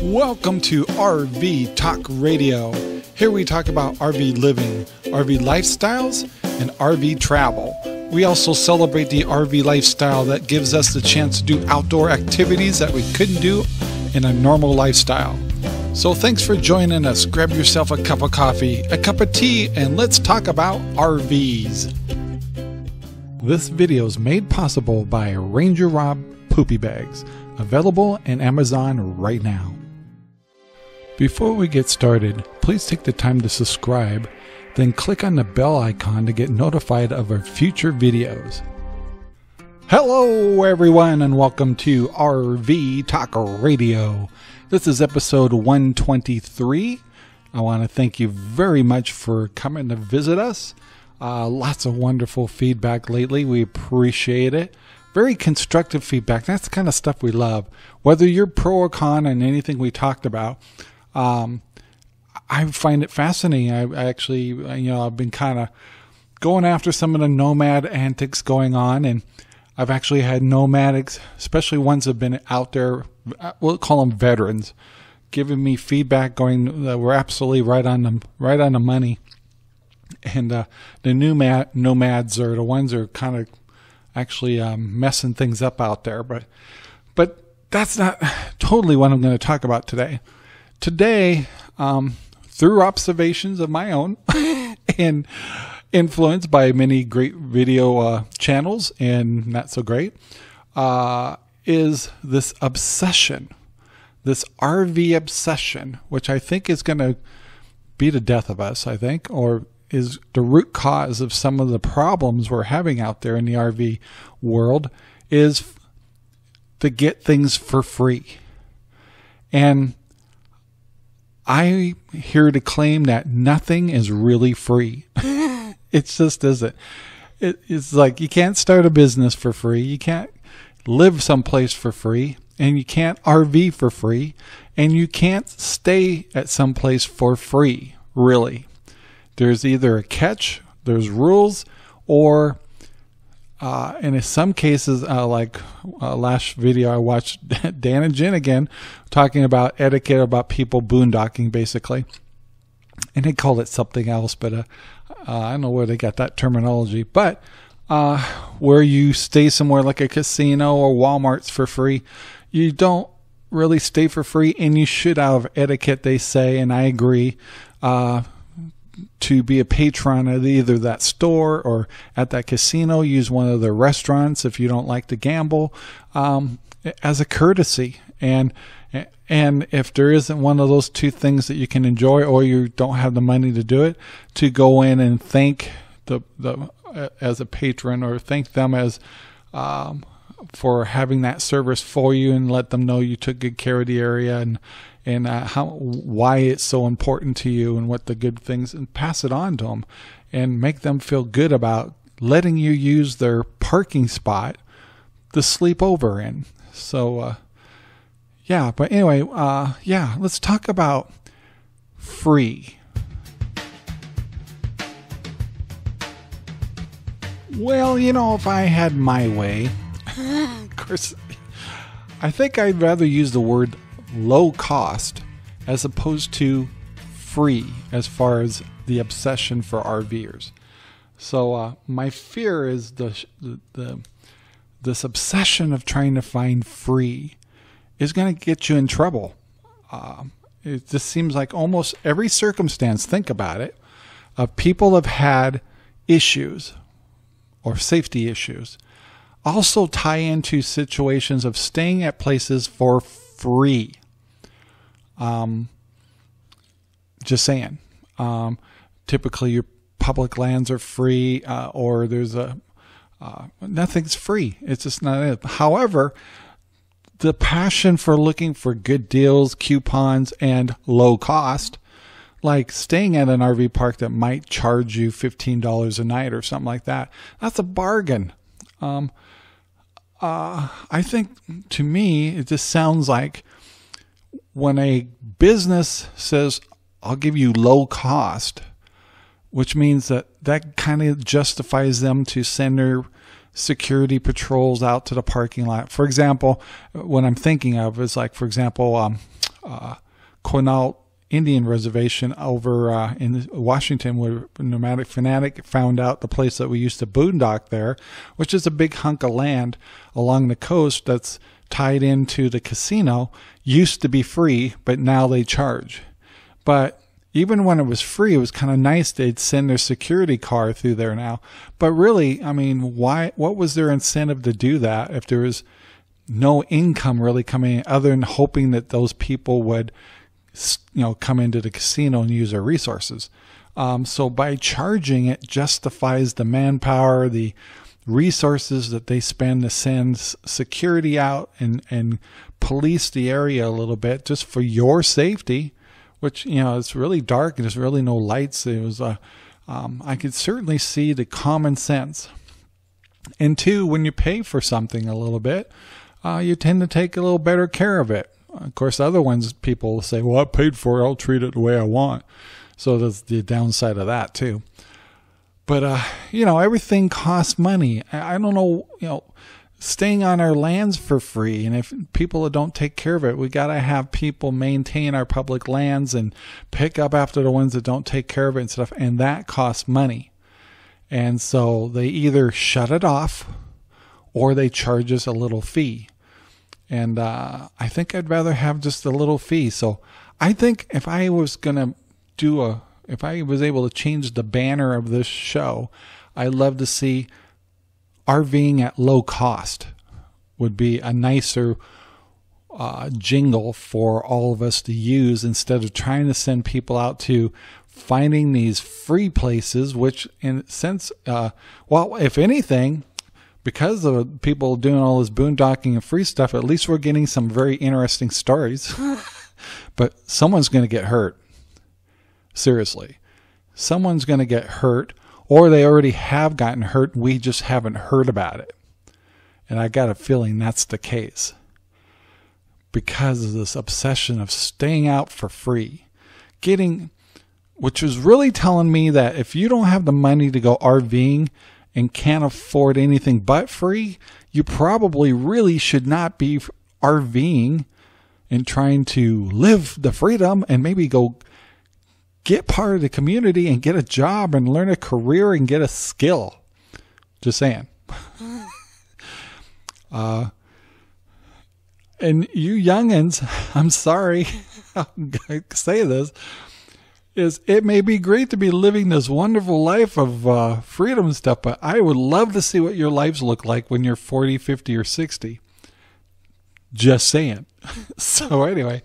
Welcome to RV Talk Radio. Here we talk about RV living, RV lifestyles, and RV travel. We also celebrate the RV lifestyle that gives us the chance to do outdoor activities that we couldn't do in a normal lifestyle. So thanks for joining us. Grab yourself a cup of coffee, a cup of tea, and let's talk about RVs. This video is made possible by RangerRob Poopy Bags, available in Amazon right now. Before we get started, please take the time to subscribe, then click on the bell icon to get notified of our future videos. Hello everyone and welcome to RV Talk Radio. This is episode 123. I want to thank you very much for coming to visit us. Lots of wonderful feedback lately. We appreciate it. Very constructive feedback. That's the kind of stuff we love. Whether you're pro or con on anything we talked about, I find it fascinating. I actually, I've been kind of going after some of the nomad antics going on, and I've actually had nomadics, especially ones that have been out there, we'll call them veterans, giving me feedback going that we're absolutely right on the money. And the new nomads are the ones that are kind of actually messing things up out there. But that's not totally what I'm going to talk about today. Today, through observations of my own and influenced by many great video channels and not so great, is this obsession, this RV obsession, which I think is going to be the death of us, I think, or is the root cause of some of the problems we're having out there in the RV world, is to get things for free. And I'm here to claim that nothing is really free. It just isn't. It's like you can't start a business for free. You can't live someplace for free. And you can't RV for free. And you can't stay at someplace for free, really. There's either a catch, there's rules, or and in some cases, like last video I watched Dan and Jen again talking about etiquette, about people boondocking basically, and they called it something else, but I don't know where they got that terminology. But where you stay somewhere like a casino or Walmart's for free, you don't really stay for free, and you should have etiquette, they say, and I agree. To be a patron at either that store or at that casino, use one of the restaurants if you don't like to gamble, as a courtesy. And if there isn't one of those two things that you can enjoy, or you don't have the money to do it, to go in and thank the as a patron, or thank them as for having that service for you, and let them know you took good care of the area, and why it's so important to you, and what the good things, and pass it on to them and make them feel good about letting you use their parking spot to sleep over in. So yeah, but anyway, let's talk about free. Well, if I had my way, of course, I think I'd rather use the word low cost as opposed to free, as far as the obsession for RVers. So my fear is this obsession of trying to find free is going to get you in trouble. It just seems like almost every circumstance, think about it, people have had issues or safety issues also tie into situations of staying at places for free. Just saying. Typically your public lands are free, or there's nothing's free. It's just not it. However, the passion for looking for good deals, coupons, and low cost, like staying at an RV park that might charge you $15 a night or something like that, that's a bargain. I think, to me, it just sounds like when a business says, I'll give you low cost, which means that kind of justifies them to send their security patrols out to the parking lot. For example, what I'm thinking of is like, for example, Quinault Indian Reservation over in Washington, where Nomadic Fanatic found out the place that we used to boondock there, which is a big hunk of land along the coast that's tied into the casino, used to be free, but now they charge. But even when it was free, it was kind of nice they'd send their security car through there now. But really, I mean, why? What was their incentive to do that if there was no income really coming in other than hoping that those people would, come into the casino and use their resources? So by charging, it justifies the manpower, the resources that they spend to send security out and police the area a little bit just for your safety. Which, it's really dark and there's really no lights. It was, I could certainly see the common sense. And two, when you pay for something a little bit, you tend to take a little better care of it. Of course, other ones, people will say, well, I paid for it, I'll treat it the way I want. So that's the downside of that too. But, everything costs money. I don't know, staying on our lands for free. And if people don't take care of it, we got to have people maintain our public lands and pick up after the ones that don't take care of it and stuff. And that costs money. And so they either shut it off or they charge us a little fee. And I think I'd rather have just a little fee. So I think if I was going to if I was able to change the banner of this show, I'd love to see RVing at low cost would be a nicer jingle for all of us to use instead of trying to send people out to finding these free places, which in a sense, if anything, because of people doing all this boondocking and free stuff, at least we're getting some very interesting stories. But someone's going to get hurt. Seriously. Someone's going to get hurt. Or they already have gotten hurt. We just haven't heard about it. And I got a feeling that's the case. Because of this obsession of staying out for free. Which is really telling me that if you don't have the money to go RVing and can't afford anything but free, you probably really should not be RVing and trying to live the freedom and maybe go get part of the community and get a job and learn a career and get a skill. Just saying. And you youngins, I'm sorry, I'm going to say this, it may be great to be living this wonderful life of freedom and stuff, but I would love to see what your lives look like when you're 40, 50, or 60. Just saying. So anyway,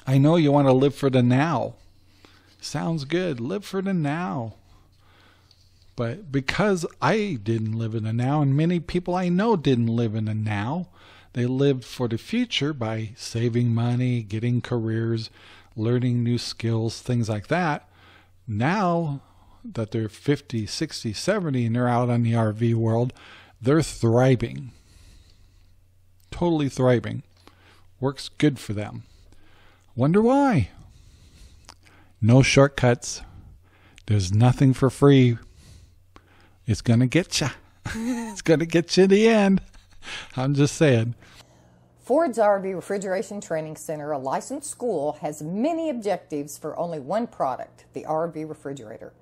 I know you want to live for the now. Sounds good. Live for the now. But because I didn't live in the now, and many people I know didn't live in the now, they lived for the future by saving money, getting careers, learning new skills, things like that. Now that they're 50, 60, 70, and they're out on the RV world, they're thriving. Totally thriving. Works good for them. Wonder why? No shortcuts. There's nothing for free. It's going to get you. It's going to get you in the end. I'm just saying. Ford's RV Refrigeration Training Center, a licensed school, has many objectives for only one product, the RV refrigerator.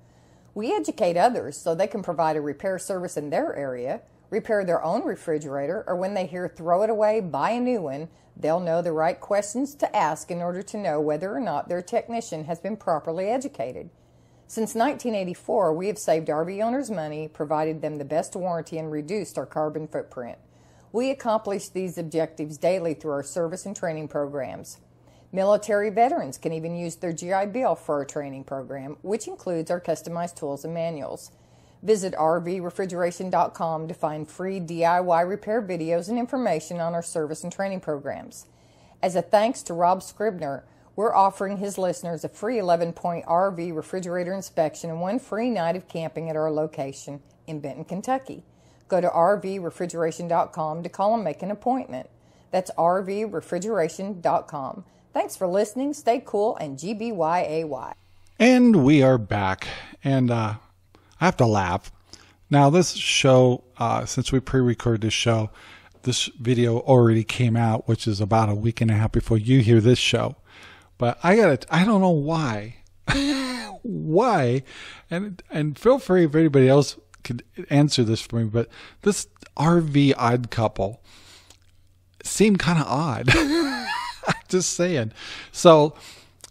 We educate others so they can provide a repair service in their area, repair their own refrigerator, or when they hear throw it away, buy a new one, they'll know the right questions to ask in order to know whether or not their technician has been properly educated. Since 1984, we have saved RV owners money, provided them the best warranty, and reduced our carbon footprint. We accomplish these objectives daily through our service and training programs. Military veterans can even use their GI Bill for our training program, which includes our customized tools and manuals. Visit rvrefrigeration.com to find free DIY repair videos and information on our service and training programs. As a thanks to Rob Scribner, we're offering his listeners a free 11-point RV refrigerator inspection and one free night of camping at our location in Benton, Kentucky. Go to rvrefrigeration.com to call and make an appointment. That's rvrefrigeration.com. Thanks for listening. Stay cool and GBYAY. And we are back. And I have to laugh. Now this show, since we pre-recorded this show, this video already came out, which is about a week and a half before you hear this show. But I don't know why. Why? And feel free if anybody else could answer this for me, but this RV odd couple seemed kind of odd. Just saying. So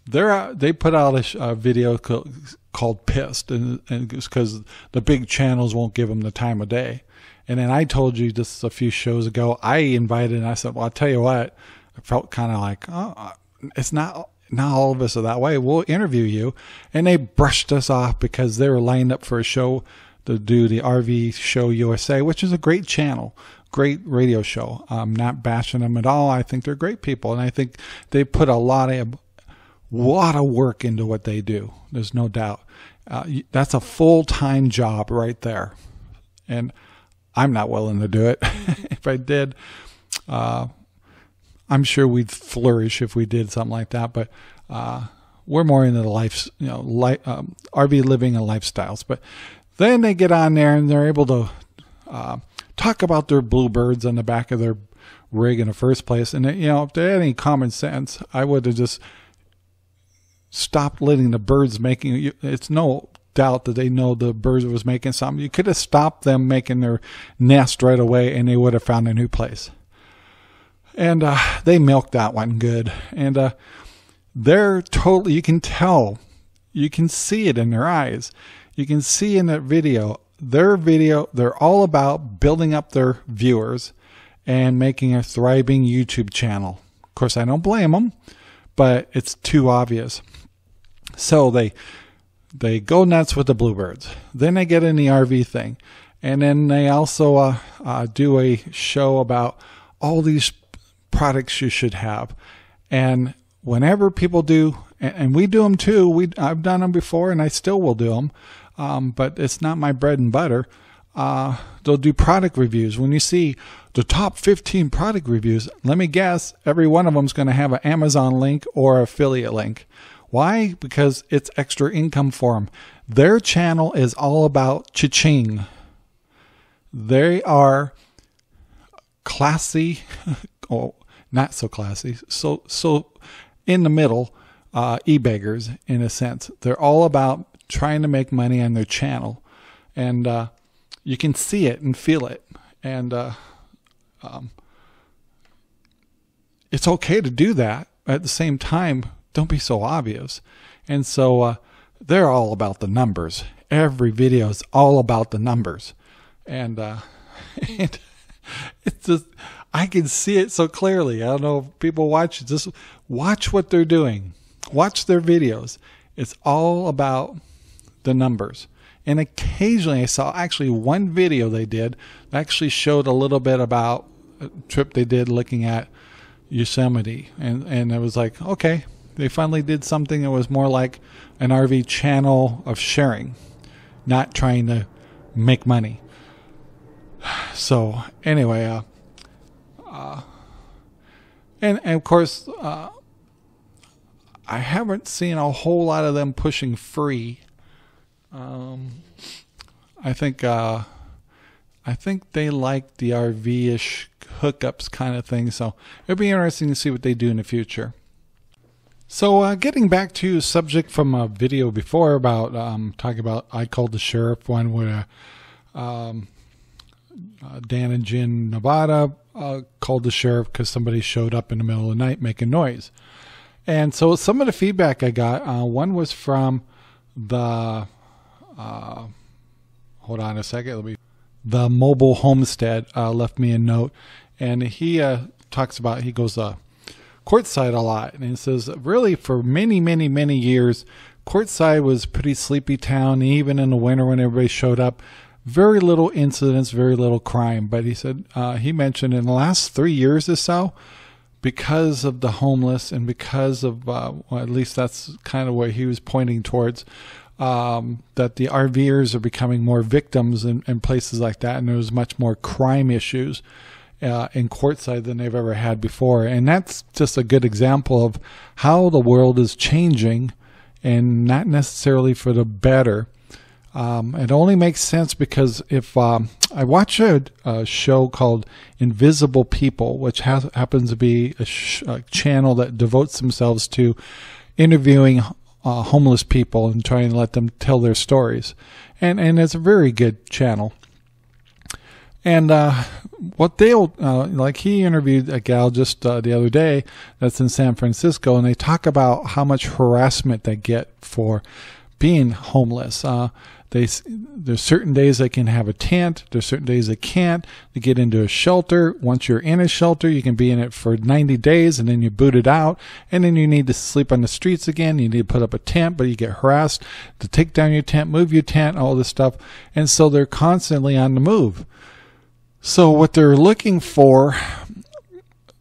they put out a video called Pissed, and it's because the big channels won't give them the time of day. And then I told you just a few shows ago, I invited, and I said, well, I'll tell you what, I felt kind of like, oh, it's not all of us are that way. We'll interview you. And they brushed us off because they were lined up for a show to do the RV Show USA, which is a great channel, great radio show. I'm not bashing them at all. I think they're great people. And I think they put a lot of work into what they do. There's no doubt. That's a full-time job right there. And I'm not willing to do it. If I did, I'm sure we'd flourish if we did something like that. But we're more into the RV living and lifestyles. But then they get on there and they're able to talk about their bluebirds on the back of their rig in the first place. And if they had any common sense, I would have just stopped letting the birds making. It's no doubt that they know the birds was making something. You could have stopped them making their nest right away, and they would have found a new place. And they milked that one good. And they're totally, you can tell, you can see it in their eyes. You can see in that video, they're all about building up their viewers and making a thriving YouTube channel. Of course, I don't blame them, but it's too obvious. So they go nuts with the bluebirds. Then they get in the RV thing. And then they also do a show about all these products you should have. And whenever people do, and we do them too, I've done them before and I still will do them, but it's not my bread and butter. They'll do product reviews. When you see the top 15 product reviews, let me guess, every one of them is going to have an Amazon link or affiliate link. Why? Because it's extra income for them. Their channel is all about cha-ching. They are classy, oh, not so classy, so in the middle, e-beggars in a sense. They're all about trying to make money on their channel. And you can see it and feel it. And it's okay to do that. At the same time, don't be so obvious. And so they're all about the numbers. Every video is all about the numbers. And it's just, I can see it so clearly. I don't know if people watch it. Just watch what they're doing. Watch their videos. It's all about the numbers. And occasionally I saw actually one video they did that actually showed a little bit about a trip they did looking at Yosemite. And it was like, okay, they finally did something that was more like an RV channel of sharing, not trying to make money. So anyway, and of course, I haven't seen a whole lot of them pushing free. I think they like the RV-ish hookups kind of thing. So it'll be interesting to see what they do in the future. So getting back to subject from a video before about talking about I Called the Sheriff, one where Dan and Jen Nevada called the sheriff because somebody showed up in the middle of the night making noise. And so some of the feedback I got, one was from the hold on a second, the Mobile Homestead left me a note, and he talks about, he goes Quartzsite a lot, and he says really for many years Quartzsite was a pretty sleepy town. Even in the winter when everybody showed up, very little incidents, very little crime. But he said he mentioned in the last 3 years or so, because of the homeless and because of well, at least that's kind of what he was pointing towards, that the RVers are becoming more victims in places like that, and there's much more crime issues in Quartzsite than they've ever had before. And that's just a good example of how the world is changing, and not necessarily for the better. It only makes sense because if I watch a show called Invisible People, which happens to be a channel that devotes themselves to interviewing homeless people and trying to let them tell their stories. And it's a very good channel. And what they'll, like he interviewed a gal just the other day that's in San Francisco, and they talk about how much harassment they get for being homeless. There's certain days they can have a tent. There's certain days they can't. They get into a shelter. Once you're in a shelter, you can be in it for 90 days, and then you boot it out. And then you need to sleep on the streets again. You need to put up a tent, but you get harassed to take down your tent, move your tent, all this stuff. And so they're constantly on the move. So what they're looking for,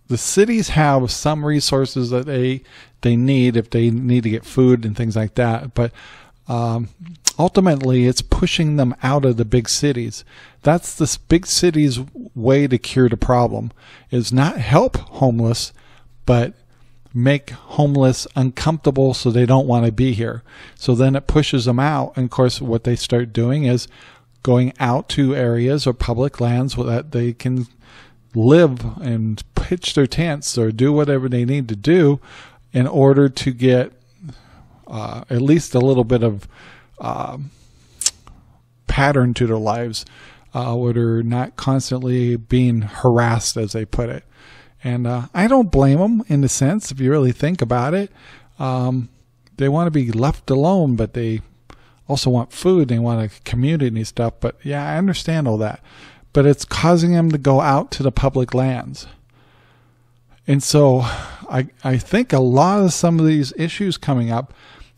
the cities have some resources that they need if they need to get food and things like that. But ultimately, it's pushing them out of the big cities. That's the big cities' way to cure the problem, is not help homeless, but make homeless uncomfortable so they don't want to be here. So then it pushes them out. And of course, what they start doing is going out to areas or public lands so that they can live and pitch their tents or do whatever they need to do in order to get at least a little bit of pattern to their lives, where they're not constantly being harassed, as they put it. And I don't blame them in a sense, if you really think about it. They want to be left alone, but they also want food. They want a community and stuff. But yeah, I understand all that. But it's causing them to go out to the public lands. And so I think a lot of some of these issues coming up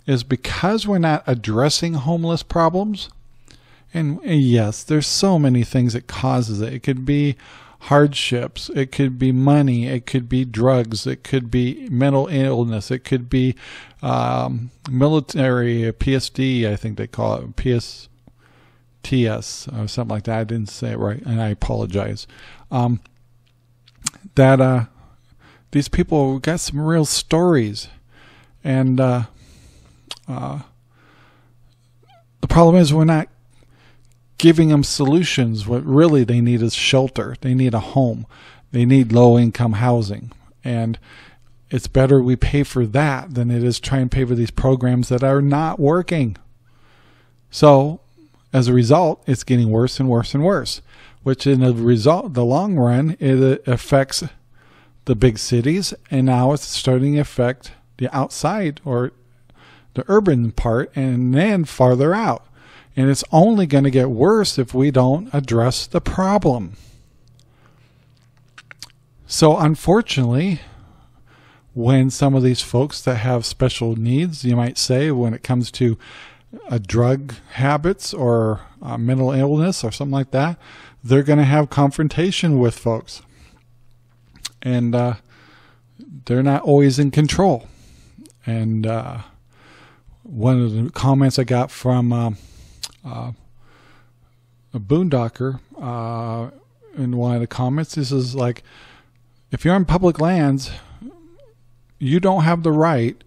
is because we're not addressing homeless problems. And yes, there's so many things that causes it. It could be hardships. It could be money. It could be drugs. It could be mental illness. It could be military, PSD, I think they call it, PSTS, or something like that. I didn't say it right, and I apologize. These people got some real stories. And the problem is we're not giving them solutions. What really they need is shelter. They need a home. They need low-income housing. And it's better we pay for that than it is try and pay for these programs that are not working. So as a result, it's getting worse and worse and worse, which in the long run, it affects the big cities, and now it's starting to affect the outside or the urban part, and then farther out. And it's only going to get worse if we don't address the problem. So unfortunately, when some of these folks that have special needs, you might say, when it comes to drug habits or mental illness or something like that, they're going to have confrontation with folks. And they're not always in control. And one of the comments I got from a boondocker in one of the comments, this is like, if you're on public lands, you don't have the right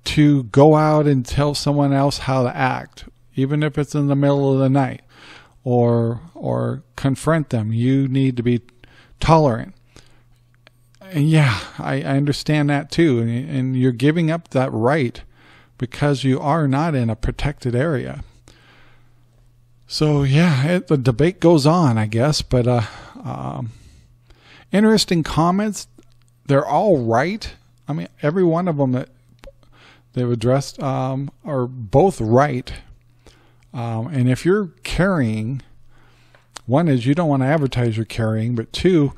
to go out and tell someone else how to act, even if it's in the middle of the night, or confront them. You need to be tolerant. And yeah, I understand that too. And you're giving up that right because you are not in a protected area. So yeah, the debate goes on, I guess. But interesting comments. They're all right. I mean, every one of them that they've addressed are both right. And if you're carrying, one is you don't want to advertise you're carrying, but two,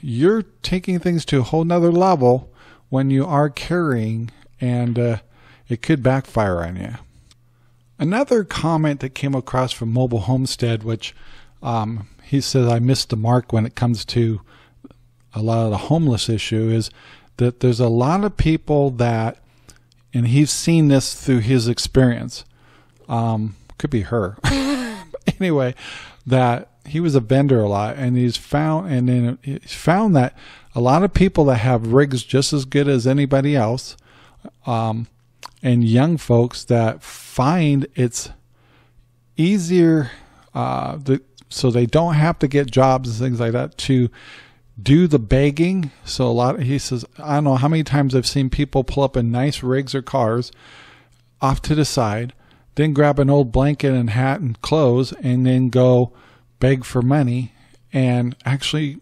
you're taking things to a whole nother level when you are carrying, and it could backfire on you. Another comment that came across from Mobile Homestead, which he says I missed the mark when it comes to a lot of the homeless issue, is that there's a lot of people that, and he's seen this through his experience, could be her, but anyway, that he was a vendor a lot, and he's found that a lot of people that have rigs just as good as anybody else, and young folks that find it's easier, so they don't have to get jobs and things like that to do the begging. So he says, I don't know how many times I've seen people pull up in nice rigs or cars off to the side, then grab an old blanket and hat and clothes, and then go beg for money and actually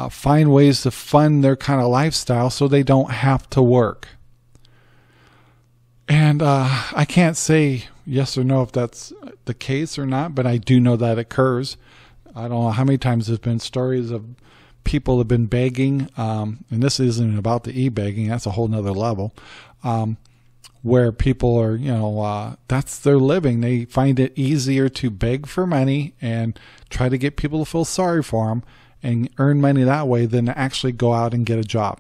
find ways to fund their kind of lifestyle so they don't have to work. And I can't say yes or no if that's the case or not, but I do know that occurs. I don't know how many times there's been stories of people have been begging, and this isn't about the e-begging, that's a whole nother level, where people are, that's their living. They find it easier to beg for money and try to get people to feel sorry for them and earn money that way than to actually go out and get a job.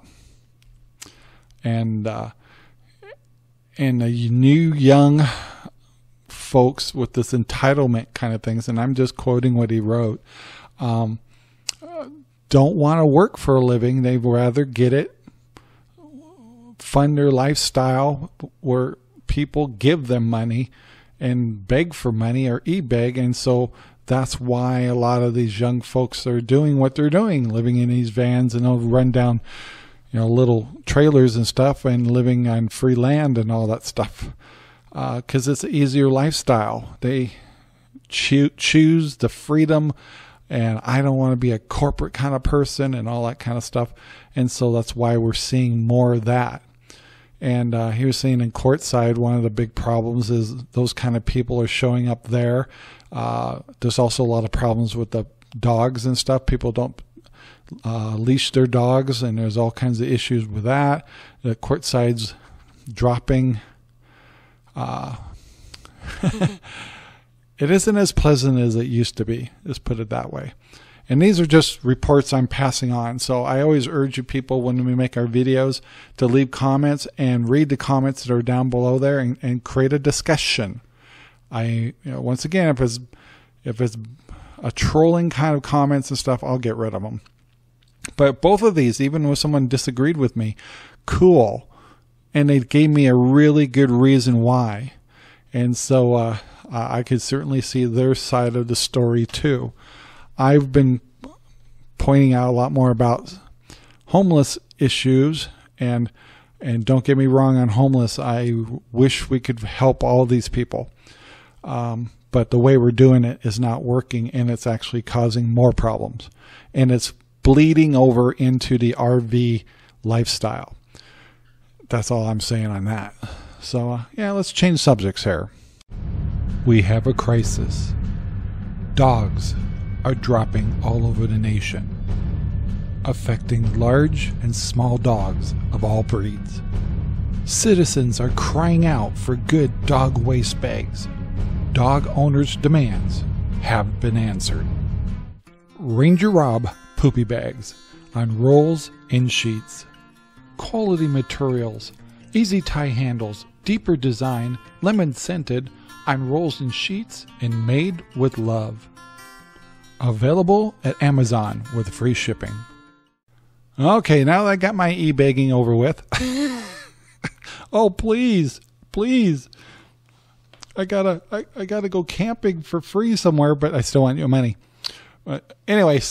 And the new young folks with this entitlement kind of things, and I'm just quoting what he wrote, don't want to work for a living. They'd rather get it, fund their lifestyle where people give them money and beg for money or e-beg. And so that's why a lot of these young folks are doing what they're doing, living in these vans and they'll run down, little trailers and stuff and living on free land and all that stuff. Because it's an easier lifestyle. They choose the freedom, and I don't want to be a corporate kind of person and all that kind of stuff. And so that's why we're seeing more of that. And he was saying in courtside, one of the big problems is those kind of people are showing up there. There's also a lot of problems with the dogs and stuff. People don't leash their dogs, and there's all kinds of issues with that. The courtside's dropping. It isn't as pleasant as it used to be. Let's put it that way. And these are just reports I'm passing on. So I always urge you people when we make our videos to leave comments and read the comments that are down below there and create a discussion. Once again, if it's a trolling kind of comments and stuff, I'll get rid of them. But both of these, even when someone disagreed with me, cool. And they gave me a really good reason why. And so I could certainly see their side of the story too. I've been pointing out a lot more about homeless issues, and don't get me wrong on homeless. I wish we could help all these people. But the way we're doing it is not working, and it's actually causing more problems. And it's bleeding over into the RV lifestyle. That's all I'm saying on that. So, let's change subjects here. We have a crisis. Dogs are dropping all over the nation, affecting large and small dogs of all breeds. Citizens are crying out for good dog waste bags. Dog owners' demands have been answered. RangerRob poopy bags on rolls and sheets. Quality materials, easy tie handles, deeper design, lemon scented, on rolls and sheets, and made with love. Available at Amazon with free shipping. Okay, now that I got my e-begging over with. Oh, please. I gotta go camping for free somewhere, but I still want your money. Anyway,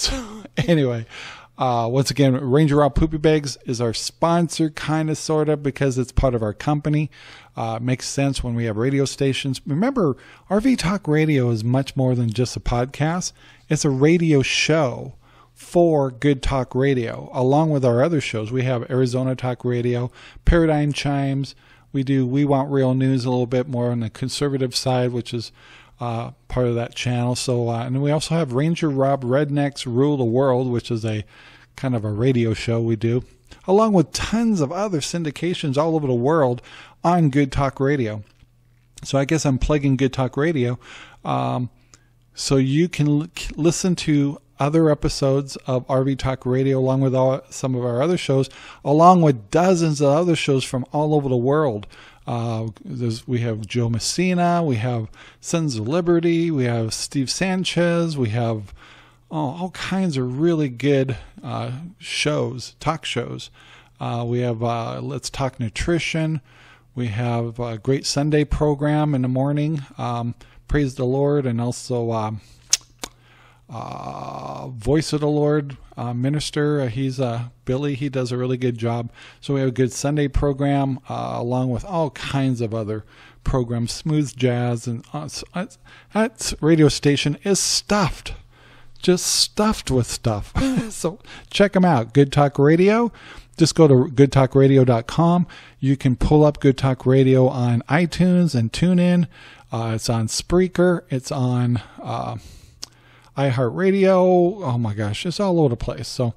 once again, RangerRob Poopy Bags is our sponsor, kind of, sort of, because it's part of our company. It makes sense when we have radio stations. Remember, RV Talk Radio is much more than just a podcast. It's a radio show for Good Talk Radio, along with our other shows. We have Arizona Talk Radio, Paradigm Chimes. We do We Want Real News a little bit more on the conservative side, which is part of that channel. So, and we also have RangerRob Rednecks Rule the World, which is a kind of a radio show we do, along with tons of other syndications all over the world on Good Talk Radio. So I guess I'm plugging Good Talk Radio, so you can listen to other episodes of RV Talk Radio, along with some of our other shows, along with dozens of other shows from all over the world. We have Joe Messina, we have Sons of Liberty, we have Steve Sanchez, we have all kinds of really good shows, talk shows. We have Let's Talk Nutrition. We have a great Sunday program in the morning, Praise the Lord, and also Voice of the Lord minister. He's Billy. He does a really good job. So we have a good Sunday program along with all kinds of other programs, smooth jazz, and that radio station is stuffed, just stuffed with stuff. So check them out. Good Talk Radio. Just go to goodtalkradio.com. You can pull up Good Talk Radio on iTunes and TuneIn. It's on Spreaker. It's on iHeart Radio. Oh my gosh, it's all over the place. So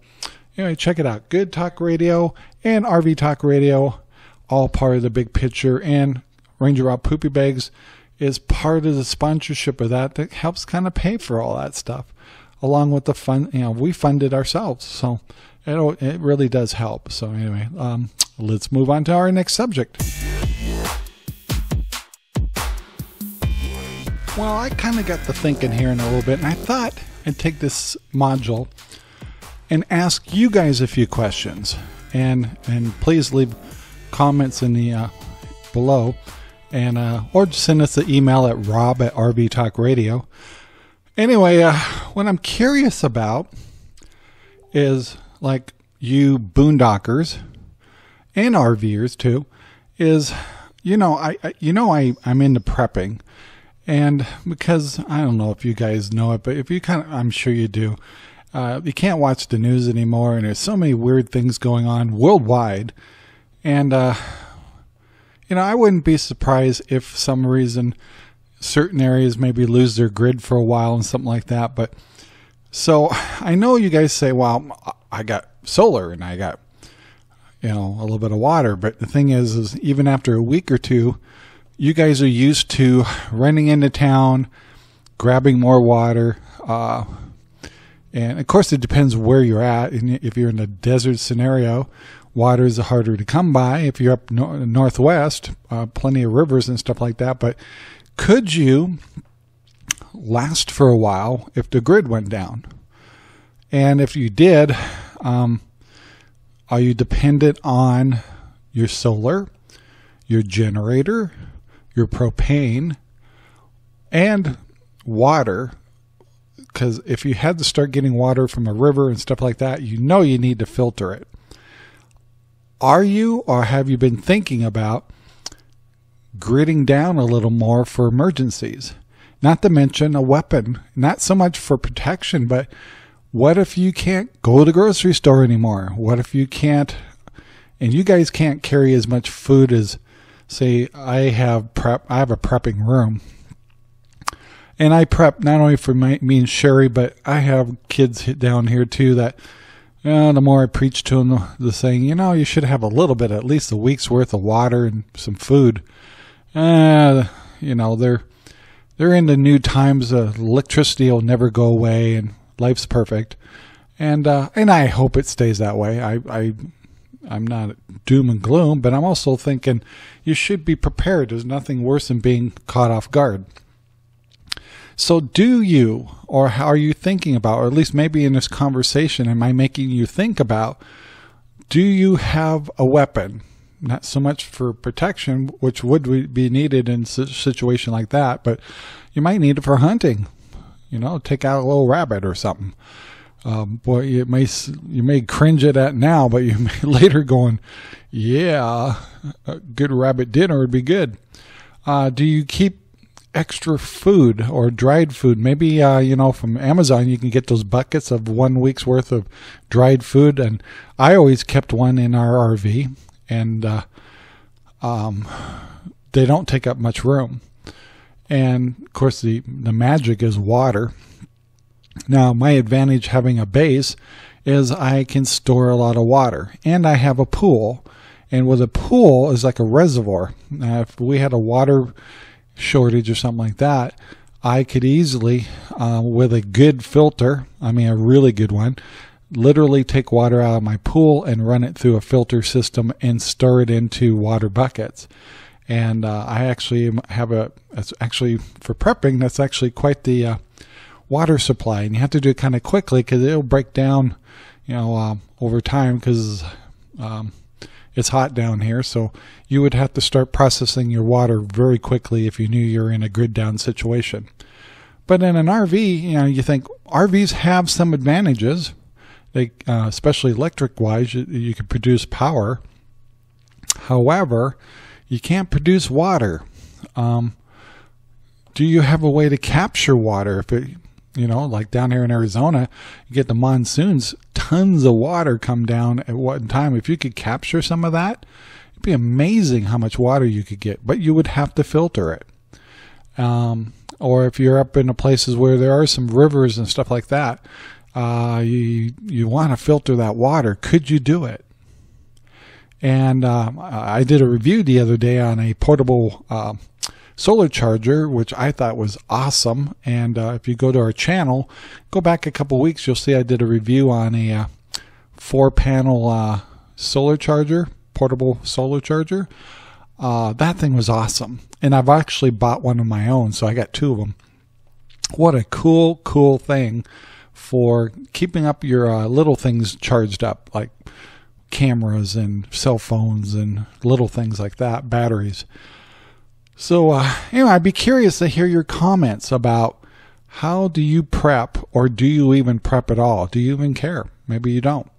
anyway, check it out. Good Talk Radio and RV Talk Radio, all part of the big picture. And RangerRob Poopy Bags is part of the sponsorship of that helps kind of pay for all that stuff, along with the fun. We fund it ourselves, so it really does help. So anyway, let's move on to our next subject. Well, I kind of got to thinking here in a little bit, and I thought I'd take this module and ask you guys a few questions, and please leave comments in the below, and or just send us an email at rob@rvtalkradio. Anyway, what I'm curious about is, like, you boondockers and RVers too, is I'm into prepping. And because I don't know if you guys know it, but if you I'm sure you do. You can't watch the news anymore, and there's so many weird things going on worldwide. And I wouldn't be surprised if some reason certain areas maybe lose their grid for a while and something like that. But so I know you guys say, "Well, I got solar and I got a little bit of water." But the thing is even after a week or two, you guys are used to running into town, grabbing more water, and of course it depends where you're at. And if you're in a desert scenario, water is harder to come by. If you're up northwest, plenty of rivers and stuff like that. But could you last for a while if the grid went down? And if you did, are you dependent on your solar, your generator, your propane, and water? Because if you had to start getting water from a river and stuff like that, you need to filter it. Are you, or have you been thinking about gridding down a little more for emergencies? Not to mention a weapon, not so much for protection, but what if you can't go to the grocery store anymore? What if you can't, and you guys can't carry as much food as, say, I have a prepping room, and I prep not only for me and Sherry, but I have kids down here too that the more I preach to them, the saying, you should have a little bit, at least a week's worth of water and some food. They're in the new times. Electricity will never go away, and life's perfect, and I hope it stays that way. I'm not doom and gloom, but I'm also thinking you should be prepared. There's nothing worse than being caught off guard. So do you, or how are you thinking about, or at least maybe in this conversation, am I making you think about, do you have a weapon? Not so much for protection, which would be needed in a situation like that, but you might need it for hunting. Take out a little rabbit or something. Boy, you may cringe at that now, but you may later going, yeah, a good rabbit dinner would be good. Do you keep extra food or dried food? Maybe, from Amazon, you can get those buckets of 1 week's worth of dried food. And I always kept one in our RV, and they don't take up much room. And of course, the magic is water. Now, my advantage having a base is I can store a lot of water, and I have a pool. And with a pool is like a reservoir. Now, if we had a water shortage or something like that, I could easily, with a good filter, a really good one, literally take water out of my pool and run it through a filter system and store it into water buckets. And I actually have it's actually for prepping, that's actually quite the water supply. And you have to do it kind of quickly because it'll break down, over time, because it's hot down here, so you would have to start processing your water very quickly if you knew you're in a grid down situation. But in an RV, you think RVs have some advantages. They, especially electric-wise, you can produce power. However, you can't produce water. Do you have a way to capture water? If it, like down here in Arizona, you get the monsoons, tons of water come down at one time. If you could capture some of that, it'd be amazing how much water you could get, but you would have to filter it. Or if you're up in the places where there are some rivers and stuff like that, you want to filter that water. Could you do it? And I did a review the other day on a portable solar charger, which I thought was awesome. And if you go to our channel, go back a couple weeks, you'll see I did a review on a 4-panel solar charger, portable solar charger. That thing was awesome. And I've actually bought one of my own, so I got 2 of them. What a cool thing for keeping up your little things charged up, like cameras and cell phones and little things like that, batteries. So anyway, I'd be curious to hear your comments about how do you prep, or do you even prep at all? Do you even care? Maybe you don't.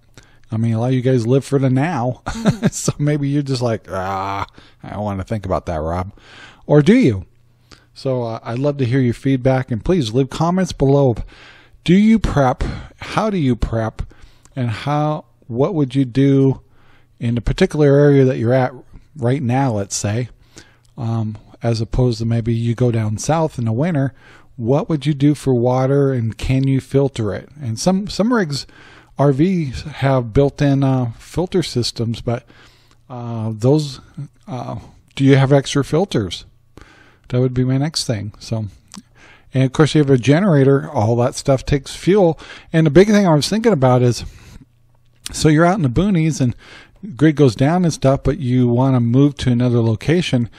I mean, a lot of you guys live for the now, so maybe you're just like, I don't want to think about that, Rob. Or do you? So I'd love to hear your feedback, and please leave comments below. Do you prep? How do you prep? And what would you do in the particular area that you're at right now, let's say, as opposed to maybe you go down south in the winter? What would you do for water, and can you filter it? And some rigs, RVs, have built-in filter systems, but those, do you have extra filters? That would be my next thing. So, and of course you have a generator, all that stuff takes fuel. And the big thing I was thinking about is, so you're out in the boonies and grid goes down and stuff, but you want to move to another location.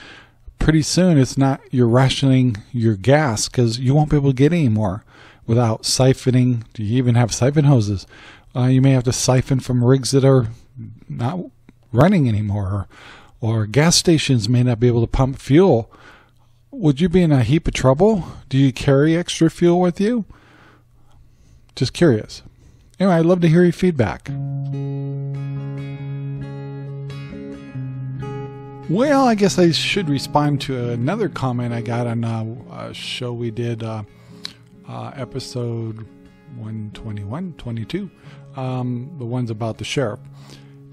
Pretty soon it's not, you're rationing your gas, because you won't be able to get any more without siphoning. Do you even have siphon hoses? You may have to siphon from rigs that are not running anymore, or gas stations may not be able to pump fuel. Would you be in a heap of trouble? Do you carry extra fuel with you? Just curious. Anyway, I'd love to hear your feedback. Well, I guess I should respond to another comment I got on a show we did, episode 121, 22, the ones about the sheriff.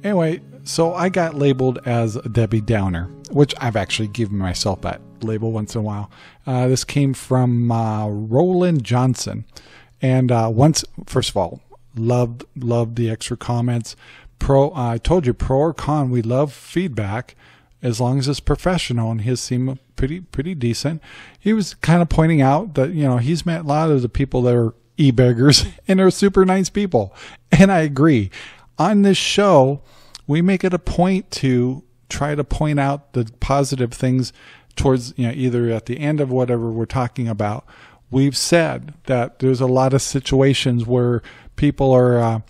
Anyway, so I got labeled as a Debbie Downer, which I've actually given myself that label once in a while. This came from Roland Johnson. And first of all, loved the extra comments. I told you, pro or con, we love feedback as long as it's professional, and his seemed pretty decent. He was kind of pointing out that, he's met a lot of the people that are e-beggars and are super nice people. And I agree. On this show, we make it a point to try to point out the positive things towards, either at the end of whatever we're talking about. We've said that there's a lot of situations where people are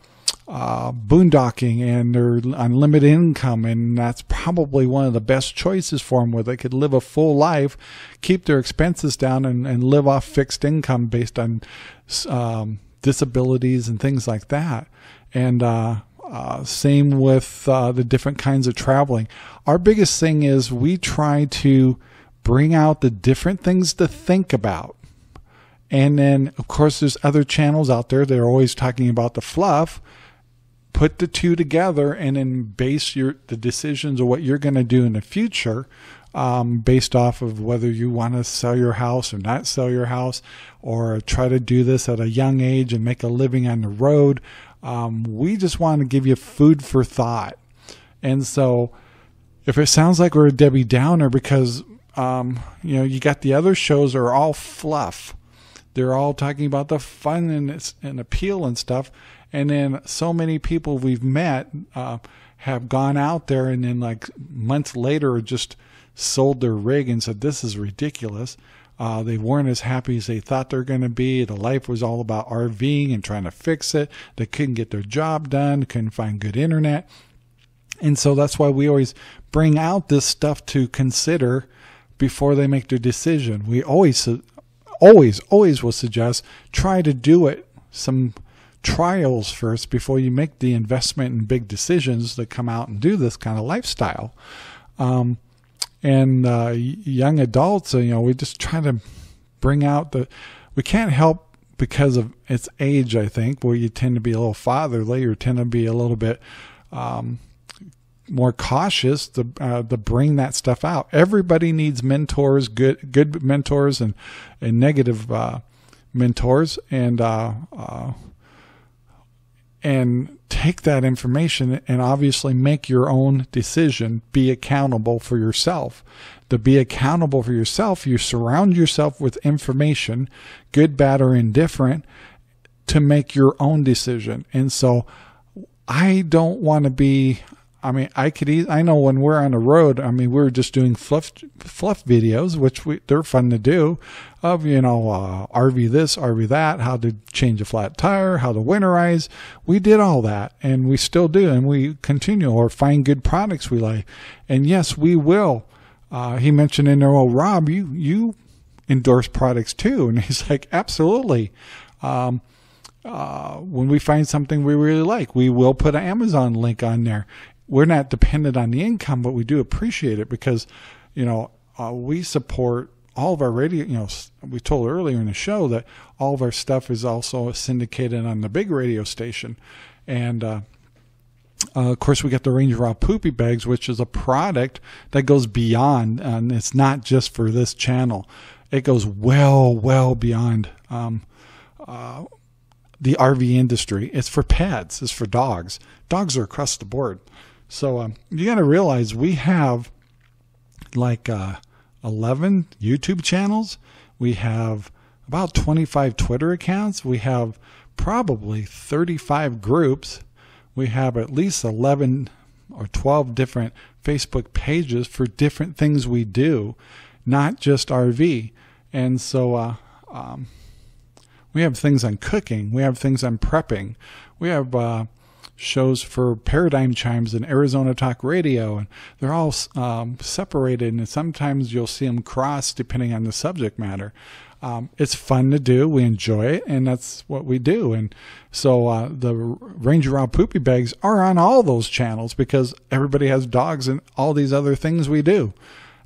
boondocking and they're on limited income, and that's probably one of the best choices for them, where they could live a full life, keep their expenses down, and live off fixed income based on disabilities and things like that. And same with the different kinds of traveling. Our biggest thing is we try to bring out the different things to think about. And then, of course, there's other channels out there that are always talking about the fluff. Put the two together and then base the decisions of what you're going to do in the future based off of whether you want to sell your house or not sell your house, or try to do this at a young age and make a living on the road. We just want to give you food for thought. And so if it sounds like we're a Debbie Downer because, you got the other shows are all fluff. They're all talking about the fun and appeal and stuff. And then so many people we've met have gone out there and then like months later just sold their rig and said, this is ridiculous. They weren't as happy as they thought they were going to be. The life was all about RVing and trying to fix it. They couldn't get their job done, couldn't find good internet. And so that's why we always bring out this stuff to consider before they make their decision. We always will suggest try to do it some trials first before you make the investment in big decisions that come out and do this kind of lifestyle. And young adults, we just try to bring out we can't help because of its age, I think, where you tend to be a little fatherly or tend to be a little bit more cautious to bring that stuff out. Everybody needs mentors, good mentors and negative mentors, and take that information and obviously make your own decision. Be accountable for yourself. To be accountable for yourself, you surround yourself with information, good, bad, or indifferent, to make your own decision. And so I don't want to be, I know when we're on the road, we're just doing fluff videos, which they're fun to do, of, RV this, RV that, how to change a flat tire, how to winterize. We did all that, and we still do, and we continue, or find good products we like. And yes, we will. He mentioned in there, Rob, you endorse products too. And he's like, absolutely. When we find something we really like, we will put an Amazon link on there. We're not dependent on the income, but we do appreciate it because, we support all of our radio. We told earlier in the show that all of our stuff is also syndicated on the big radio station. And, of course, we got the RangerRob Poopy Bags, which is a product that goes beyond, and it's not just for this channel. It goes well beyond the RV industry. It's for pets. It's for dogs. Dogs are across the board. So you got to realize we have like 11 YouTube channels. We have about 25 Twitter accounts. We have probably 35 groups. We have at least 11 or 12 different Facebook pages for different things we do, not just RV. And so we have things on cooking. We have things on prepping. We have shows for Paradigm Chimes and Arizona Talk Radio, and they're all separated, and sometimes you'll see them cross depending on the subject matter. It's fun to do. We enjoy it, and that's what we do. And so the RangerRob Poopy Bags are on all those channels because everybody has dogs and all these other things we do.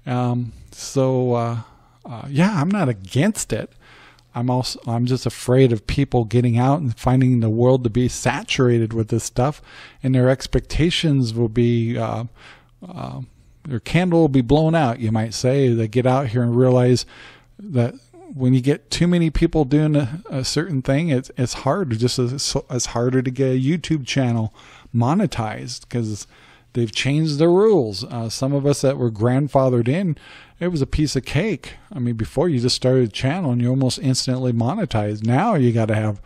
Yeah, I'm not against it. I'm just afraid of people getting out and finding the world to be saturated with this stuff, and their expectations will be their candle will be blown out, you might say. They get out here and realize that when you get too many people doing a certain thing, it's hard. It's harder to get a YouTube channel monetized because they've changed the rules. Some of us that were grandfathered in, it was a piece of cake. Before you just started a channel and you almost instantly monetized. Now you got to have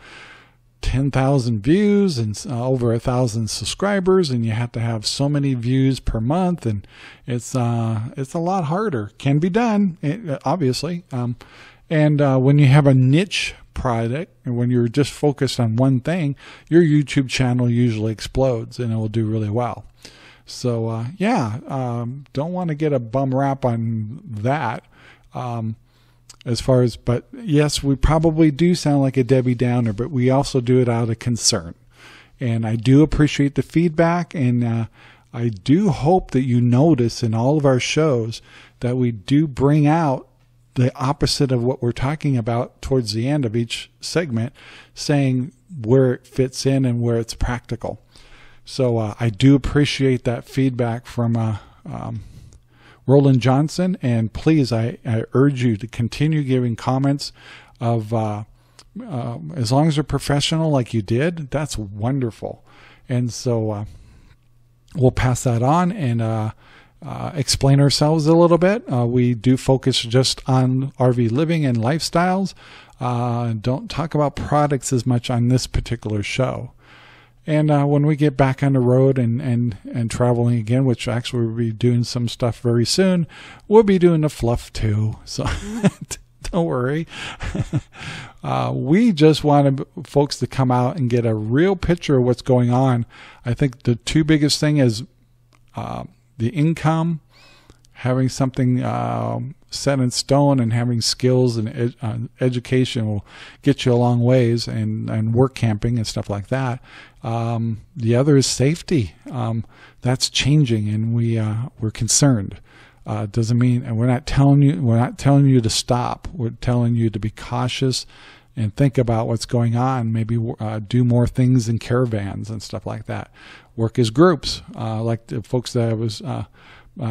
10,000 views and over 1,000 subscribers, and you have to have so many views per month, and it's a lot harder. Can be done, obviously. And when you have a niche product, and when you're just focused on one thing, your YouTube channel usually explodes and it will do really well. So don't want to get a bum rap on that. But yes, we probably do sound like a Debbie Downer, but we also do it out of concern. And I do appreciate the feedback, and I do hope that you notice in all of our shows that we do bring out the opposite of what we're talking about towards the end of each segment, saying where it fits in and where it's practical. So I do appreciate that feedback from Roland Johnson, and please, I urge you to continue giving comments of as long as they're professional like you did, that's wonderful. And so we'll pass that on and explain ourselves a little bit. We do focus just on RV living and lifestyles. Don't talk about products as much on this particular show. And when we get back on the road and traveling again, which actually we'll be doing some stuff very soon, we'll be doing the fluff too. So don't worry. We just wanted folks to come out and get a real picture of what's going on. I think the two biggest thing is the income, having something set in stone, and having skills and education will get you a long ways, and work camping and stuff like that. The other is safety. That's changing, and we're concerned. Doesn't mean, and we're not telling you to stop. We're telling you to be cautious and think about what's going on. Maybe do more things in caravans and stuff like that. Work as groups, like the folks that I was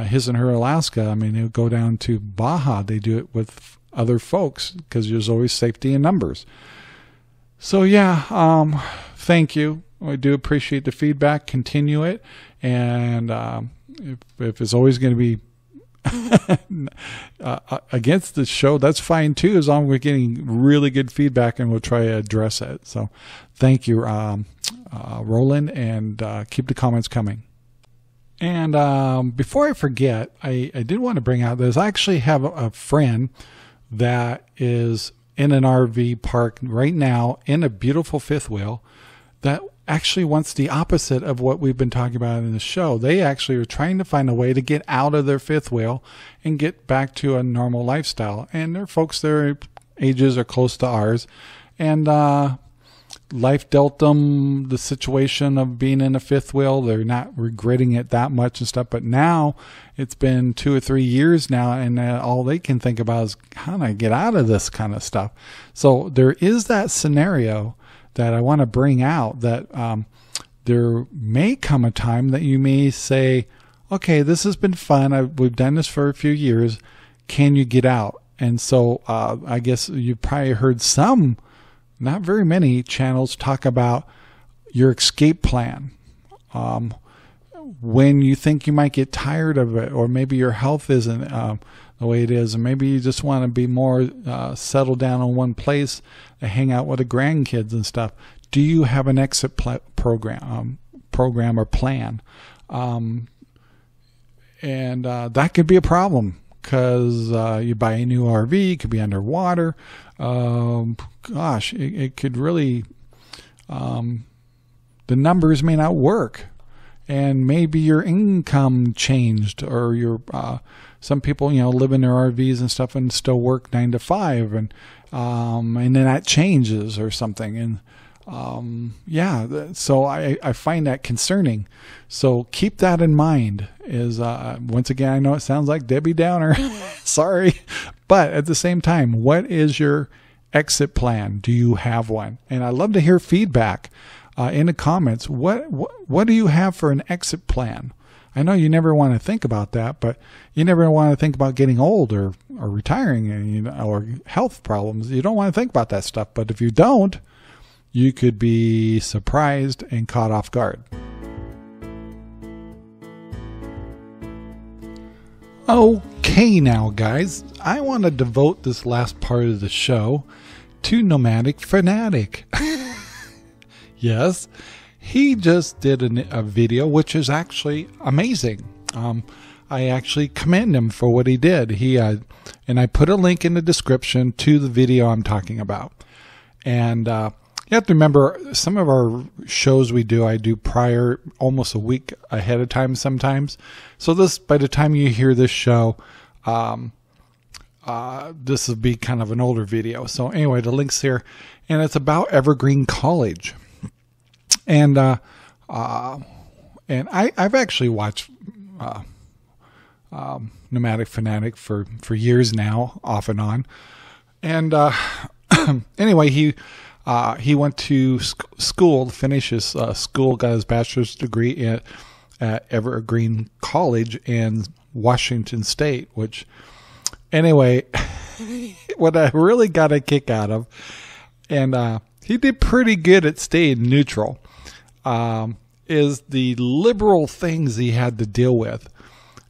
His and Her Alaska. I mean, they would go down to Baja. They do it with other folks because there's always safety in numbers. So yeah, thank you. I do appreciate the feedback. Continue it, and if it's always going to be against the show, that's fine too, as long as we're getting really good feedback, and we'll try to address it. So thank you, Roland, and keep the comments coming. And before I forget, I did want to bring out this. I actually have a friend that is in an RV park right now in a beautiful fifth wheel that actually wants the opposite of what we've been talking about in the show. They actually are trying to find a way to get out of their fifth wheel and get back to a normal lifestyle. And they're folks, their ages are close to ours. And life dealt them the situation of being in a fifth wheel. They're not regretting it that much and stuff. But now it's been 2 or 3 years now, and all they can think about is how do I get out of this kind of stuff. So there is that scenario that I want to bring out, that there may come a time that you may say, okay, this has been fun. We've done this for a few years. Can you get out? And so I guess you've probably heard some, not very many channels talk about your escape plan. When you think you might get tired of it, or maybe your health isn't the way it is, and maybe you just want to be more settled down in one place to hang out with the grandkids and stuff. Do you have an exit program or plan? And that could be a problem, because you buy a new RV, it could be underwater. Gosh, it could really, the numbers may not work, and maybe your income changed, or your some people, live in their RVs and stuff and still work 9 to 5, and then that changes or something. And yeah, so I find that concerning. So keep that in mind. Is once again, I know it sounds like Debbie Downer, sorry, but at the same time, what is your exit plan? Do you have one? And I'd love to hear feedback in the comments. What do you have for an exit plan? I know you never want to think about that, but you never want to think about getting old or retiring, or health problems. You don't want to think about that stuff. But if you don't, you could be surprised and caught off guard. Okay, now guys, I want to devote this last part of the show to Nomadic Fanatic. Yes, he just did a video, which is actually amazing. I actually commend him for what he did. And I put a link in the description to the video I'm talking about. And you have to remember, some of our shows I do prior, almost a week ahead of time sometimes. So by the time you hear this show, this will be kind of an older video. So anyway, the link's here, and it's about Evergreen College. And I've actually watched Nomadic Fanatic for years now, off and on. And anyway, he went to school to finish his school, got his bachelor's degree at Evergreen College in Washington State, which, anyway, what I really got a kick out of, and he did pretty good at staying neutral, is the liberal things he had to deal with.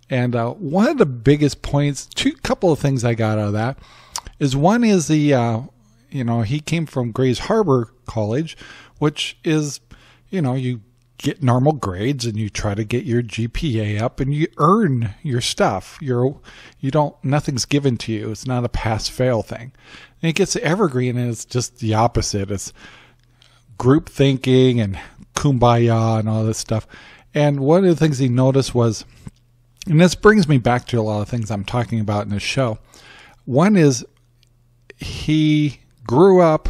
And one of the biggest points, couple of things I got out of that, is one is the, he came from Grays Harbor College, which is, you get normal grades and you try to get your GPA up and you earn your stuff. Nothing's given to you. It's not a pass-fail thing. And it gets to Evergreen and it's just the opposite. It's group thinking and kumbaya and all this stuff. And one of the things he noticed was, and this brings me back to a lot of things I'm talking about in this show. One is he grew up,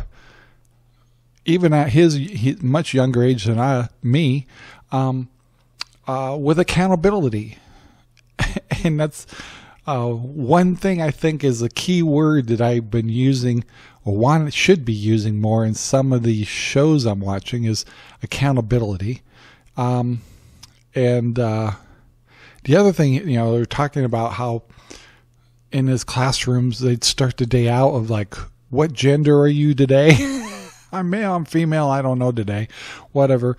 even at his much younger age than me, with accountability. And that's one thing I think is a key word that I've been using, or should be using more in some of the shows I'm watching, is accountability. And the other thing, they're talking about how in his classrooms they'd start the day out of like, what gender are you today? I'm male, I'm female, I don't know today, whatever.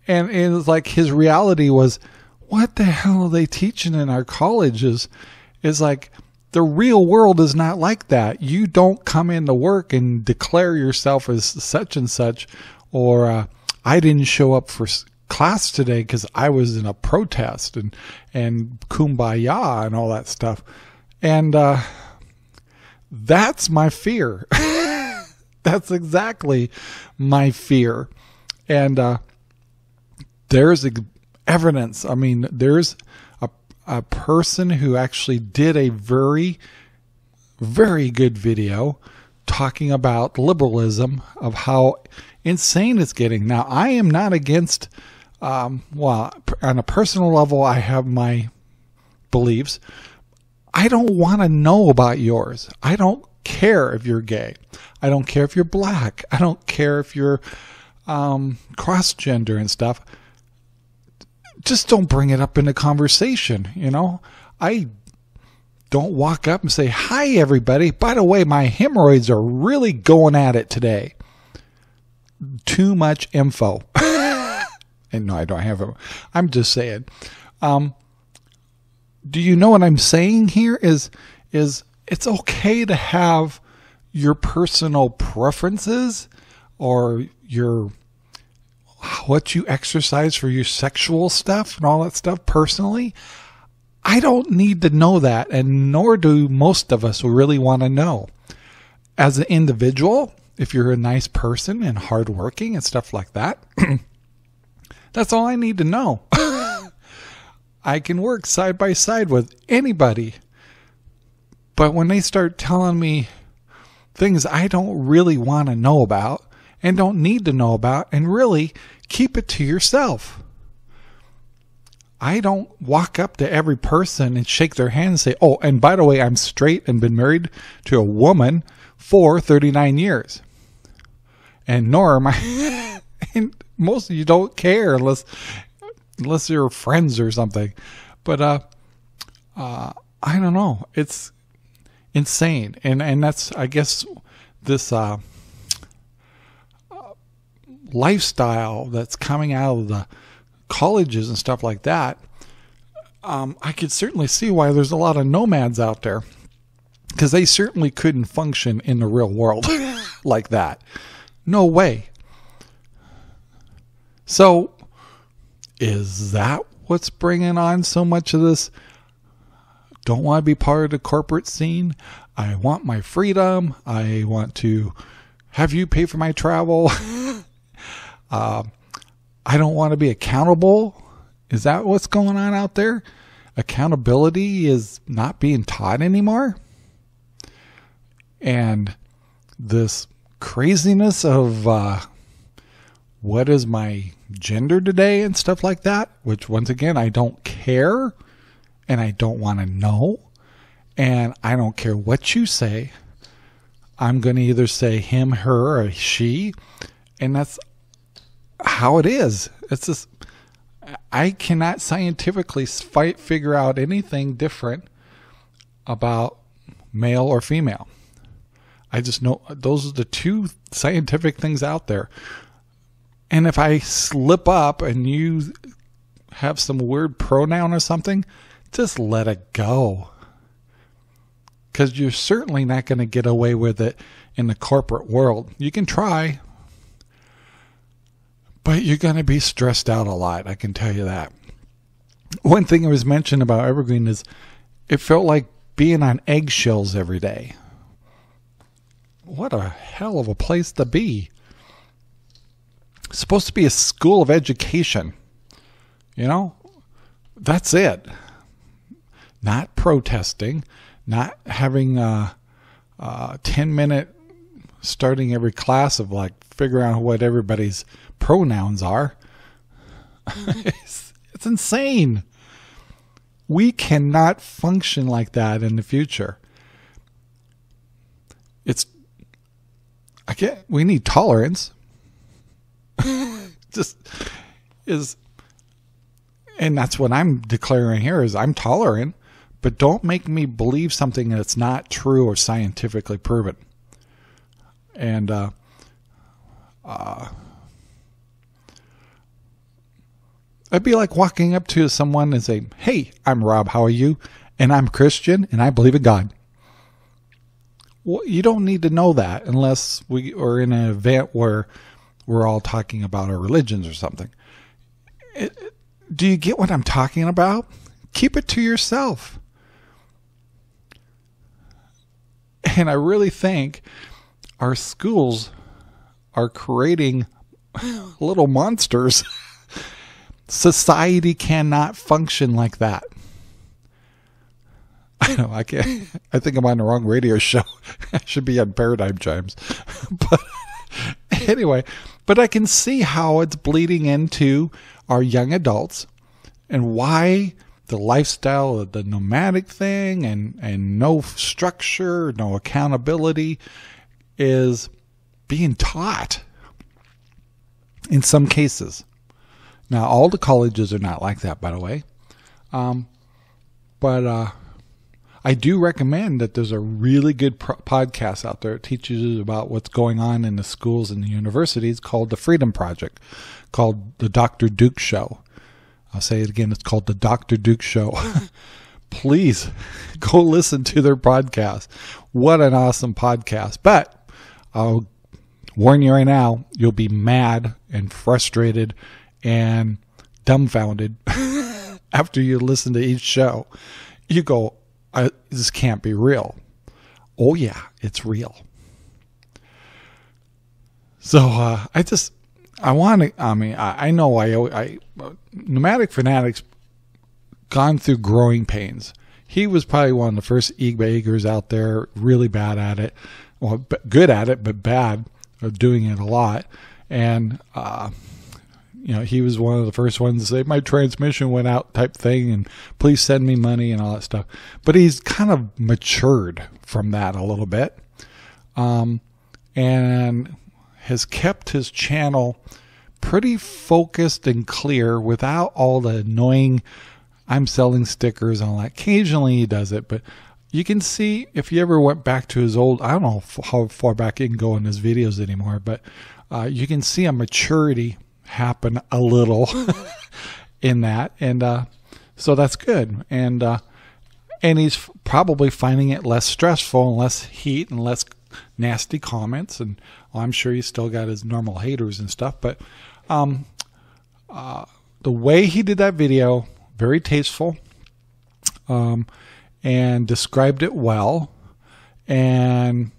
And it was like his reality was, what the hell are they teaching in our colleges? Is like, the real world is not like that. You don't come into work and declare yourself as such and such, or I didn't show up for class today because I was in a protest and kumbaya and all that stuff. And that's my fear. That's exactly my fear. And there's evidence. I mean, there's a person who actually did a very, very good video talking about liberalism, of how insane it's getting. Now, I am not against, well, on a personal level, I have my beliefs. I don't want to know about yours. I don't care if you're gay. I don't care if you're black. I don't care if you're cross-gender and stuff. Just don't bring it up in a conversation, I don't walk up and say, hi, everybody. By the way, my hemorrhoids are really going at it today. Too much info. And no, I don't have it. I'm just saying. Do you know what I'm saying here? Is it's okay to have your personal preferences or what you exercise for your sexual stuff and all that stuff personally. I don't need to know that, and nor do most of us really want to know. As an individual, if you're a nice person and hardworking and stuff like that, that's all I need to know. I can work side by side with anybody. But when they start telling me things I don't really want to know about and don't need to know about, and really keep it to yourself. I don't walk up to every person and shake their hand and say, oh, and by the way, I'm straight and been married to a woman for 39 years. And nor am I, and most of you don't care unless you're friends or something. But I don't know. It's insane. And that's, I guess, this lifestyle that's coming out of the colleges and stuff like that. I could certainly see why there's a lot of nomads out there, because they certainly couldn't function in the real world like that. No way. So is that what's bringing on so much of this? Don't want to be part of the corporate scene. I want my freedom. I want to have you pay for my travel. I don't want to be accountable. Is that what's going on out there? Accountability is not being taught anymore. And this craziness of what is my gender today and stuff like that, which once again, I don't care and I don't want to know. And I don't care what you say. I'm going to either say him, her, or she. And that's how it is. It's just, I cannot scientifically figure out anything different about male or female. I just know those are the two scientific things out there. And if I slip up and you have some weird pronoun or something, just let it go. Because you're certainly not going to get away with it in the corporate world. You can try, but you're going to be stressed out a lot. I can tell you that. One thing that was mentioned about Evergreen is it felt like being on eggshells every day. What a hell of a place to be. It's supposed to be a school of education. You know, that's it. Not protesting, not having a 10-minute starting every class of like figuring out what everybody's pronouns are. It's insane. We cannot function like that in the future. We need tolerance. And that's what I'm declaring here is I'm tolerant, but don't make me believe something that's not true or scientifically proven. And I'd be like walking up to someone and saying, "Hey, I'm Rob. How are you? And I'm Christian and I believe in God." Well, you don't need to know that unless we are in an event where we're all talking about our religions or something. Do you get what I'm talking about? Keep it to yourself. And I really think our schools are creating little monsters. Society cannot function like that. I know I can't. I think I'm on the wrong radio show. I should be on Paradigm Chimes. But anyway, but I can see how it's bleeding into our young adults and why the lifestyle of the nomadic thing and no structure, no accountability is being taught in some cases. Now, all the colleges are not like that, by the way. But I do recommend that there's a really good podcast out there that teaches you about what's going on in the schools and the universities called The Freedom Project, called The Dr. Duke Show. I'll say it again. It's called The Dr. Duke Show. Please go listen to their podcast. What an awesome podcast. But I'll warn you right now, you'll be mad and frustrated and dumbfounded after you listen to each show. You go, this can't be real. Oh yeah, it's real. So I know Nomadic Fanatic's gone through growing pains. He was probably one of the first e-baggers out there, really bad at it. Well, good at it, but bad at doing it a lot. And, he was one of the first ones to say, "My transmission went out," type thing, and please send me money and all that stuff. But he's kind of matured from that a little bit. And has kept his channel pretty focused and clear without all the annoying, I'm selling stickers and all that. Occasionally he does it, but you can see if you ever went back to his old, I don't know how far back you can go in his videos anymore, but you can see a maturity happen a little in that. And so that's good. And he's probably finding it less stressful and less heat and less nasty comments. And I'm sure he's still got his normal haters and stuff, but the way he did that video, very tasteful, and described it well, and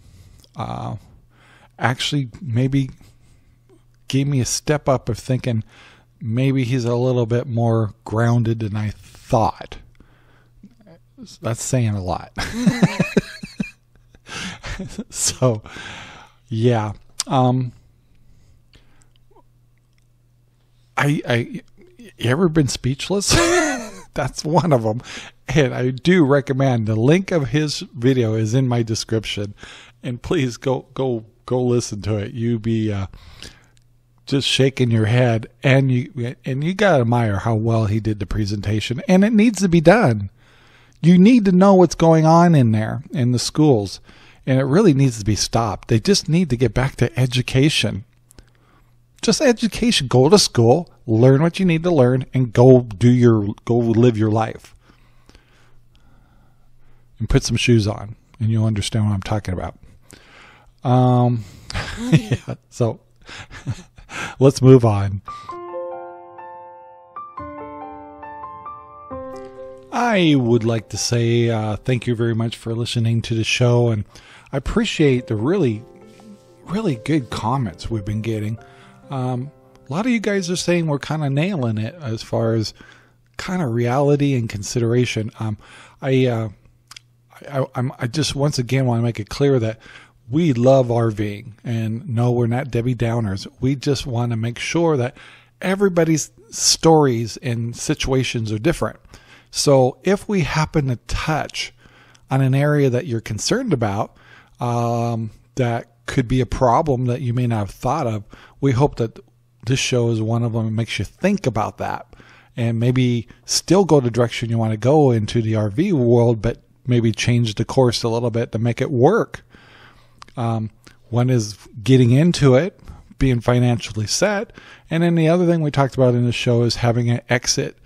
actually maybe gave me a step up of thinking maybe he's a little bit more grounded than I thought. That's saying a lot. So, yeah. You ever been speechless? That's one of them. And I do recommend the link of his video is in my description, and please go listen to it. You be just shaking your head, and you gotta admire how well he did the presentation, and it needs to be done. You need to know what's going on in there in the schools, and it really needs to be stopped. They just need to get back to education. Just education. Go to school, learn what you need to learn, and go live your life. And put some shoes on, and you'll understand what I'm talking about. Yeah, so let's move on. I would like to say thank you very much for listening to the show, and I appreciate the really, really good comments we've been getting. a lot of you guys are saying we're kind of nailing it as far as kind of reality and consideration. I just once again want to make it clear that we love RVing, and no, we're not Debbie Downers. We just want to make sure that everybody's stories and situations are different. So if we happen to touch on an area that you're concerned about, that could be a problem that you may not have thought of, we hope that this show is one of them and makes you think about that and maybe still go the direction you want to go into the RV world, but maybe change the course a little bit to make it work. One is getting into it, being financially set. And then the other thing we talked about in the show is having an exit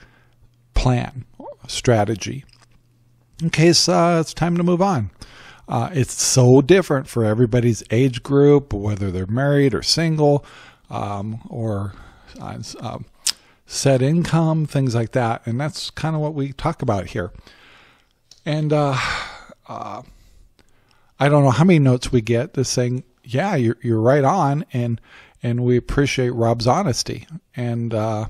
plan, strategy, in case it's time to move on. It's so different for everybody's age group, whether they're married or single, or set income, things like that. And that's kind of what we talk about here. And I don't know how many notes we get that's saying, yeah, you're right on, and we appreciate Rob's honesty. And you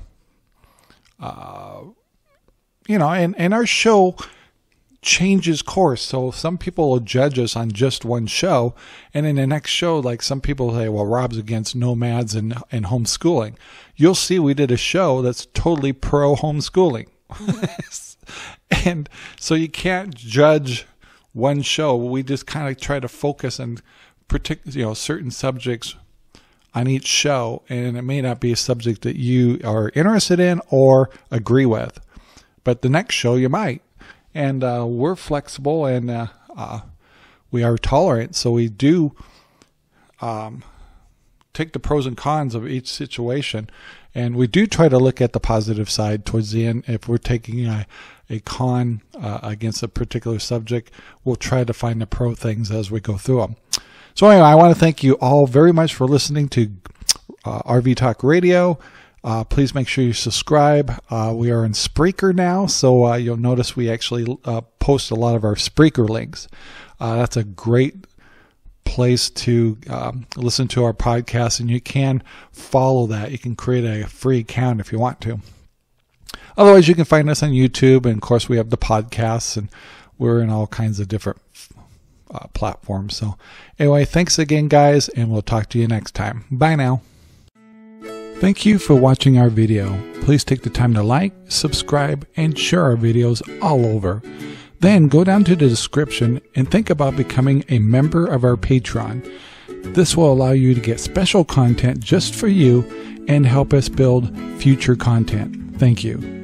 know, and our show changes course. So some people will judge us on just one show, and in the next show, like some people say, well, Rob's against nomads and homeschooling. You'll see we did a show that's totally pro homeschooling. And so you can't judge one show. We just kind of try to focus on certain subjects on each show, and it may not be a subject that you are interested in or agree with, but the next show you might. And we're flexible, and we are tolerant, so we do take the pros and cons of each situation, and we do try to look at the positive side towards the end. If we're taking a con against a particular subject, we'll try to find the pro things as we go through them. So anyway, I want to thank you all very much for listening to RV Talk Radio. Please make sure you subscribe. We are in Spreaker now, so you'll notice we actually post a lot of our Spreaker links. That's a great place to listen to our podcast, and you can follow that. You can create a free account if you want to. Otherwise, you can find us on YouTube, and of course we have the podcasts, and we're in all kinds of different platforms. So anyway, thanks again, guys, and we'll talk to you next time. Bye now. Thank you for watching our video. Please take the time to like, subscribe, and share our videos all over. Then go down to the description and think about becoming a member of our Patreon. This will allow you to get special content just for you and help us build future content. Thank you.